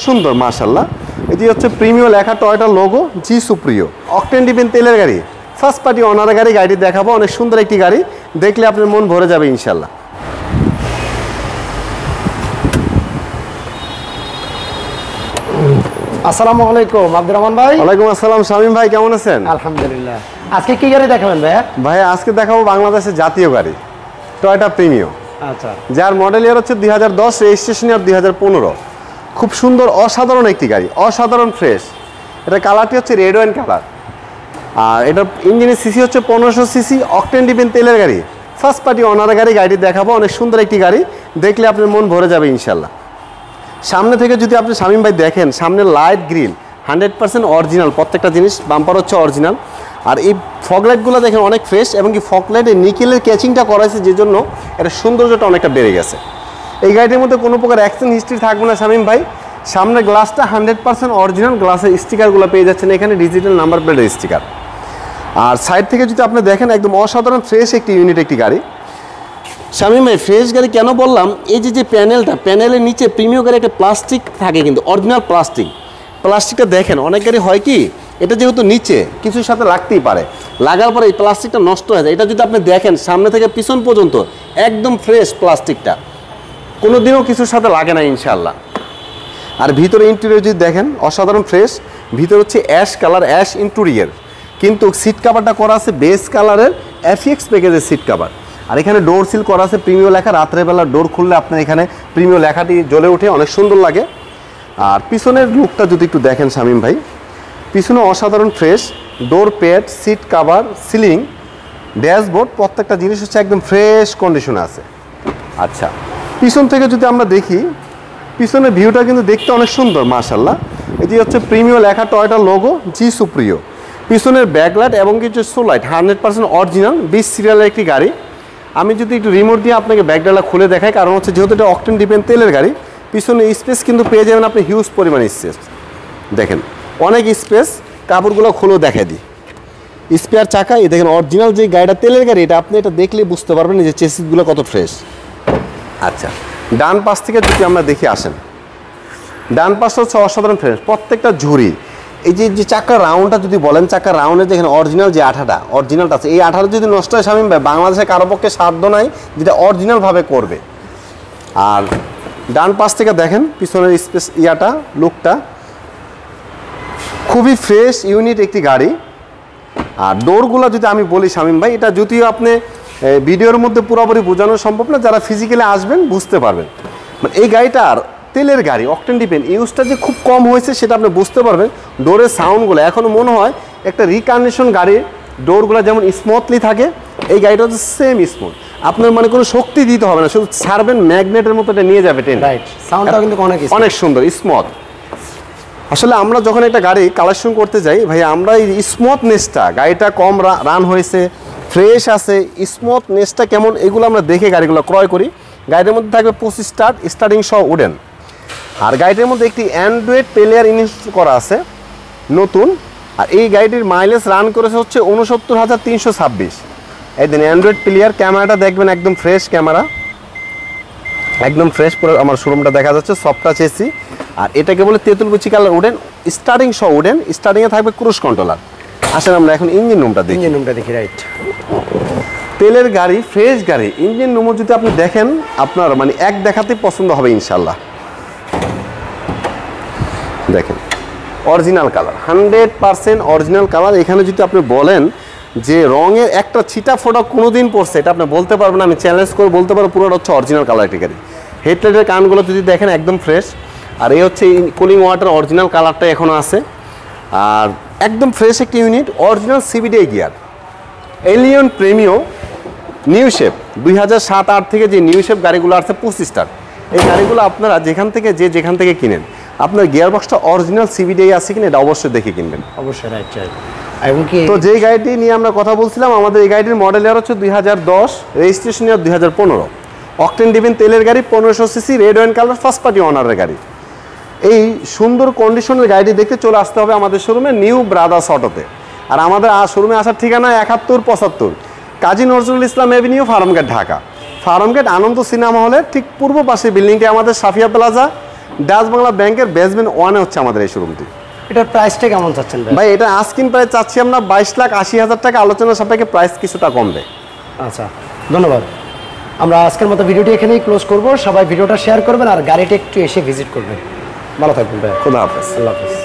সুন্দর মাশাআল্লাহ। এটি হচ্ছে প্রিমিয়াম লেখা টয়োটা লোগো জি সুপ্রিয় অকটেন ডিপেন তেলের গাড়ি, ফার্স্ট পার্টি অনারের গাড়ি। গাড়ি দেখাবো, অনেক সুন্দর একটি গাড়ি, দেখলে আপনার মন ভরে যাবে ইনশাল্লাহ। আসসালামু আলাইকুম আব্দুর রহমান ভাই। ওয়ালাইকুম আসসালাম শামীম ভাই, কেমন আছেন? আলহামদুলিল্লাহ। আজকে কি গাড়ি দেখাবেন ভাই? ভাই আজকে দেখাবো বাংলাদেশের জাতীয় গাড়ি টয়োটা প্রিমিয়াম, আচ্ছা, যার মডেল ইয়ার হচ্ছে 2010, রেজিস্ট্রেশন ইয়ার 2015। খুব সুন্দর অসাধারণ একটি গাড়ি, অসাধারণ ফ্রেশ। এটা কালারটি হচ্ছে রেড ওয়াইন কালার, আর এটা ইঞ্জিনের সিসি হচ্ছে 1500 সিসি, অকটেন ডিপেন তেলের গাড়ি, ফার্স্ট পার্টি অনারের গাড়ি। গাড়ি দেখাবো, অনেক সুন্দর একটি গাড়ি, দেখলে আপনার মন ভরে যাবে ইনশাল্লাহ। সামনে থেকে যদি আপনি শামীম ভাই দেখেন, সামনে লাইট গ্রিল 100% অরিজিনাল, প্রত্যেকটা জিনিস বাম্পার হচ্ছে অরিজিনাল। আর এই ফগলাইটগুলো দেখেন অনেক ফ্রেশ, এবং কি ফগলাইটে নিকেলের ক্যাচিংটা করা হয়েছে, যে জন্য এটা সৌন্দর্যটা অনেকটা বেড়ে গেছে। এই গাড়িটির মধ্যে কোনো প্রকার অ্যাক্সিডেন্ট হিস্ট্রি থাকবে না শামীম ভাই। সামনে গ্লাসটা 100% অরিজিনাল, গ্লাসের স্টিকারগুলো পেয়ে যাচ্ছেন এখানে, ডিজিটাল নাম্বার প্লেটের স্টিকার। আর সাইড থেকে যদি আপনি দেখেন, একদম অসাধারণ ফ্রেশ একটি ইউনিট একটি গাড়ি। শামীম ভাই ফ্রেশ গাড়ি কেন বললাম, এই যে প্যানেলটা, প্যানেলের নিচে প্রিমিয়াম গাড়ি একটা প্লাস্টিক থাকে, কিন্তু অরিজিনাল প্লাস্টিকটা দেখেন। অনেক গাড়ি হয় কি, এটা যেহেতু নিচে কিছুর সাথে লাগতেই পারে, লাগার পরে এই প্লাস্টিকটা নষ্ট হয়ে যায়। এটা যদি আপনি দেখেন সামনে থেকে পিছন পর্যন্ত একদম ফ্রেশ প্লাস্টিকটা, কোনো দিনও কিছুর সাথে লাগে না ইনশাআল্লাহ। আর ভিতরে ইন্টেরিয়র যদি দেখেন, অসাধারণ ফ্রেশ। ভিতরে হচ্ছে অ্যাশ কালার, অ্যাশ ইন্টেরিয়র, কিন্তু সিট কাভারটা করা আছে বেস কালারের এফএক্স প্যাকেজের সিট কাভার। আর এখানে ডোর সিল করা আছে প্রিমিয়াম লেখা, রাত্রেবেলা ডোর খুললে আপনার এখানে প্রিমিয়াম লেখাটি জ্বলে ওঠে, অনেক সুন্দর লাগে। আর পিছনের লুকটা যদি একটু দেখেন শামীম ভাই, পিছনে অসাধারণ fresh, door pad, seat cover, ceiling, dashboard, প্রত্যেকটা জিনিস হচ্ছে একদম ফ্রেশ কন্ডিশনে আছে। আচ্ছা, পিছন থেকে যদি আমরা দেখি, পিছনের ভিউটা কিন্তু দেখতে অনেক সুন্দর মাশাআল্লাহ। এটি হচ্ছে প্রিমিয়াম লেখা টয়োটা লোগো জি সুপ্রিয়। পিছনের ব্যাকলাইট এবং কিছু সোলাইট 100% অরিজিনাল, 20 সিরিয়ালের একটি গাড়ি। আমি যদি একটু রিমোট দিয়ে আপনাকে ব্যাকডালা খুলে দেখাই, কারণ হচ্ছে যেহেতু এটা অকটেন ডিপেন তেলের গাড়ি, পিছনে স্পেস কিন্তু পেয়ে যাবেন আপনি হিউজ পরিমাণ স্পেস। দেখেন অনেক স্পেস, কাপড়গুলো খুলেও দেখাই দিই। স্পেয়ার চাকা, এই দেখেন অরিজিনাল যে গাড়িটা তেলের গাড়ি, এটা আপনি এটা দেখলে বুঝতে পারবেন যে চেসিসগুলো কত ফ্রেশ। আচ্ছা, ডান পাশ থেকে যদি আমরা দেখে আসেন, ডান পাশটা হচ্ছে অসাধারণ ফ্রেশ, প্রত্যেকটা ঝুড়ি। এই যে চাকার রাউন্ডটা যদি বলেন, চাকার রাউন্ডে দেখেন অরিজিনাল যে আঠাটা, অরিজিনালটা আছে, এই আঠাটা যদি নষ্ট হয় শামীম ভাই, বাংলাদেশে কারো পক্ষে সাধ্য নাই যেটা অরিজিনালভাবে করবে। আর ডান পাশ থেকে দেখেন পিছনের স্পেস ইয়াটা, লুকটা খুবই ফ্রেশ ইউনিট একটি গাড়ি। আর ডোরগুলো যদি আমি বলি শামীম ভাই, এটা যদিও আপনি ভিডিওর মধ্যে পুরোপুরি বোঝানো সম্ভব না, যারা ফিজিক্যালি আসবেন বুঝতে পারবেন। মানে এই গাড়িটার তেলের গাড়ি অকটেন ডিপেন ইউজটা যে খুব কম হয়েছে সেটা আপনি বুঝতে পারবেন। ডোরের সাউন্ডগুলো এখনও মনে হয় একটা রিকন্ডিশন গাড়ির ডোরগুলো যেমন স্মুথলি থাকে, এই গাড়িটা হচ্ছে সেম স্মুথ। আপনার মানে কোনো শক্তি দিতে হবে না, শুধু ছাড়বেন ম্যাগনেটের মতো এটা নিয়ে যাবে ট্রেন। রাইট, সাউন্ডটাও কিন্তু অনেক সুন্দর স্মুথ। আসলে আমরা যখন একটা গাড়ি কালেকশন করতে যাই ভাই, আমরা এই স্মুথনেসটা, গাড়িটা কম রান হয়েছে, ফ্রেশ আছে, স্মুথনেসটা কেমন, এগুলো আমরা দেখে গাড়িগুলো ক্রয় করি। গাড়ির মধ্যে থাকবে 25 স্টার্টিং সহ উডেন। আর গাড়িটির মধ্যে একটি অ্যান্ড্রয়েড প্লেয়ার ইনস্টল করা আছে নতুন। আর এই গাড়িটির মাইলেজ রান করেছে হচ্ছে 69,326। এই দিন অ্যান্ড্রয়েড প্লেয়ার, ক্যামেরাটা দেখবেন একদম ফ্রেশ ক্যামেরা, একদম ফ্রেশ। পুরো আমার শোরুমটা দেখা যাচ্ছে, সফট টাচ এসি। আর এটাকে বলে তেঁতুলকুচি কালার উডেন, স্টার্টিং সহ উডেন। স্টার্টিংয়ে থাকবে ক্রুজ কন্ট্রোলার। আসেন আমরা এখন ইঞ্জিন রুমটা দেখি। রাইট, তেলের গাড়ি, ফ্রেশ গাড়ি, ইঞ্জিন রুমও যদি আপনি দেখেন, আপনার মানে এক দেখাতেই পছন্দ হবে ইনশাল্লাহ। দেখেন অরিজিনাল কালার, 100% অরিজিনাল কালার। এখানে যদি আপনি বলেন যে রঙের একটা ছিটা ফোটা কোনো দিন পড়ছে, এটা আপনি বলতে পারবেন, আমি চ্যালেঞ্জ করে বলতে পারবো পুরোটা হচ্ছে অরিজিনাল কালার একটি গাড়ি। হেডলাইটের কানগুলো যদি দেখেন একদম ফ্রেশ। আর এই হচ্ছে কুলিং ওয়াটার অরিজিনাল কালারটা এখনও আছে। আর একদম ফ্রেশ একটি unit, original CBDI gear, Allion Premio new shape 2007-08 থেকে যে নিউ শেপ গাড়িগুলো আসছে 25 স্টার, এই গাড়িগুলো আপনারা যেখান থেকে কিনেন, আপনার গিয়ার বক্সটা অরিজিনাল সিবিডিআই আছে কিনা এটা অবশ্যই দেখে কিনবেন। অবশ্যই, রাইট রাইট। এবং কি তো যেই গাড়িটি নিয়ে আমরা কথা বলছিলাম, আমাদের এই গাড়িটির মডেল ইয়ার হচ্ছে 2010, রেজিস্ট্রেশন ইয়ার 2015, অকটেন ডিপেন তেলের গাড়ি, 1500 CC, red wine colour, first party অনারের গাড়ি। এই সুন্দর কন্ডিশনের গাড়িটি দেখতে চলে আসতে হবে আমাদের শোরুমে, নিউ ব্রাদার্স অটোতে। আর আমাদের শোরুমে আসার ঠিকানা 7175 কাজী নজরুল ইসলাম এভিনিউ, ফার্মগেট, ঢাকা। ফার্মগেট আনন্দ সিনেমা হলের ঠিক পূর্ব পাশে বিল্ডিংটি আমাদের সাফিয়া প্লাজা। ডাচ বাংলা ব্যাংকের বেসমেন্ট 1-এ হচ্ছে আমাদের এই শোরুমটি। এটার প্রাইসটা কেমন চাচ্ছেন ভাই? ভাই এটা আস্কিং প্রাইস চাচ্ছি আমরা 22,80,000 টাকা, আলোচনা সাপেক্ষে প্রাইস কিছুটা কমবে। আচ্ছা, ধন্যবাদ। আমরা আজকের মতো ভিডিওটি এখানেই ক্লোজ করব। সবাই ভিডিওটা শেয়ার করবেন আর গাড়িটা একটু এসে ভিজিট করবেন। ভালো থাকবেন ভাই। খুদা হাফেজ। আল্লাহ হাফেজ।